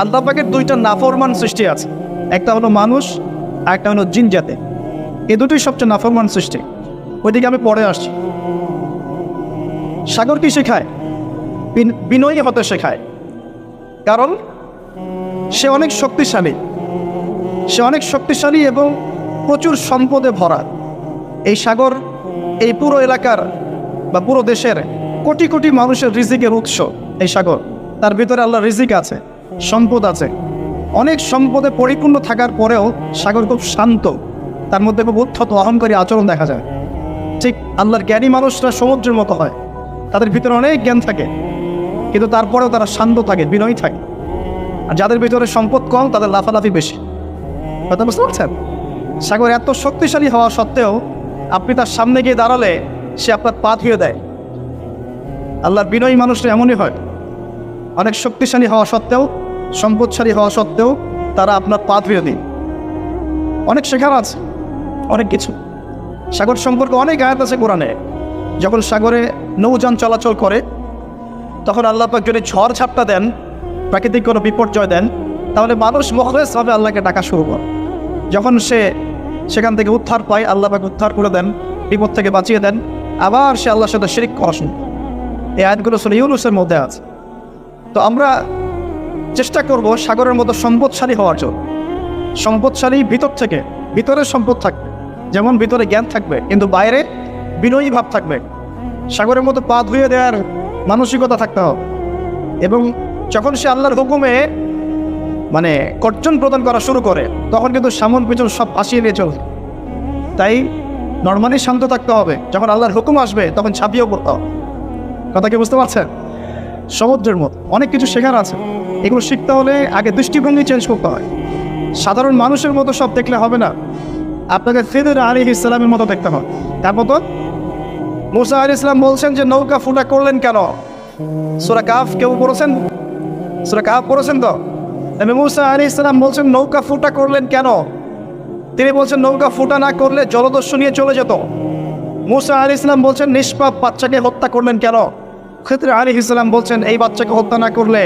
আল্লাহ পাকের দুইটা নাফরমান সৃষ্টি আছে, একটা হলো মানুষ আর একটা হলো জিন জাতি। এই দুটোই সবচেয়ে নাফরমান সৃষ্টি। ওইদিকে আমি পরে আসছি। সাগর কি শেখায়? বিনয়ী হতে শেখায়। কারণ সে অনেক শক্তিশালী, এবং প্রচুর সম্পদে ভরা। এই সাগর এই পুরো এলাকার বা পুরো দেশের কোটি কোটি মানুষের রিজিকের উৎস। এই সাগর, তার ভিতরে আল্লাহর রিজিক আছে, সম্পদ আছে। অনেক সম্পদে পরিপূর্ণ থাকার পরেও সাগর খুব শান্ত, তার মধ্যে খুব উদ্ধত অহংকারী আচরণ দেখা যায়। ঠিক আল্লাহর জ্ঞানী মানুষরা সমুদ্রের মতো হয়, তাদের ভিতরে অনেক জ্ঞান থাকে, কিন্তু তারপরেও তারা শান্ত থাকে, বিনয়ী থাকে। আর যাদের ভিতরে সম্পদ কম তাদের লাফালাফি বেশি। কথা বুঝতে পারছেন? সাগর এত শক্তিশালী হওয়া সত্ত্বেও আপনি তার সামনে গিয়ে দাঁড়ালে সে আপনার পা ধুয়ে দেয়। আল্লাহর বিনয়ী মানুষরা এমনই হয়, অনেক শক্তিশালী হওয়া সত্ত্বেও, সম্পদশালী হওয়া সত্ত্বেও তারা আপনার পা ধুয়ে দিন। অনেক শেখার আছে, অনেক কিছু। সাগর সম্পর্কে অনেক আয়াত আছে কোরআনে। যখন সাগরে নৌযান চলাচল করে তখন আল্লাহ পাক যদি ঝড় ঝাপটা দেন, প্রাকৃতিক কোনো বিপর্যয় দেন, তাহলে মানুষ মুখলেসভাবে আল্লাহকে ডাকা শুরু করে। যখন সে সেখান থেকে উদ্ধার পায়, আল্লাহ পাক উদ্ধার করে দেন, বিপদ থেকে বাঁচিয়ে দেন, আবার সে আল্লাহর সাথে শিরক করা শুরু। এই আয়াতগুলো সূরা ইউনূসের মধ্যে আছে। তো আমরা চেষ্টা করব সাগরের মতো সম্পদশালী হওয়ার জন্য। সম্পদশালী ভিতরে সম্পদ থাকবে, যেমন ভিতরে জ্ঞান থাকবে, কিন্তু বাইরে বিনয়ী ভাব থাকবে। সাগরের মতো পা ধুয়ে দেওয়ার মানসিকতা থাকতে হবে। এবং যখন সে আল্লাহর হুকুমে কর্তন প্রদান করা শুরু করে, তখন কিন্তু সামন পিছন সব ভাসিয়ে নিয়ে চলবে। তাই নর্মালি শান্ত থাকতে হবে। যখন আল্লাহর হুকুম আসবে তখন ঝাঁপিয়েও পড়তে হবে। কথা কি বুঝতে পারছেন? সমুদ্রের মতো অনেক কিছু শেখার আছে। এগুলো শিখতে হলে আগে দৃষ্টিভঙ্গি চেঞ্জ করতে হয়। সাধারণ মানুষের মতো সব দেখলে হবে না, আপনাকে খিদর আলাইহিস সালামের মতো দেখতে হবে। তার মতো মুসা আলাইহিস সালাম বলছেন যে নৌকা ফুটা করলেন কেন? সূরা কাহফ কেউ পড়েছেন? সূরা কাহফ পড়েছেন তো? নবী মুসা আলাইহিস সালাম বলছেন নৌকা ফুটা করলেন কেন? তিনি বলছেন নৌকা ফুটা না করলে জলদস্যু নিয়ে চলে যেত। মুসা আলাইহিস সালাম বলছেন নিষ্পাপ বাচ্চাকে হত্যা করলেন কেন? খিদর আলাইহিস সালাম বলছেন এই বাচ্চাকে হত্যা না করলে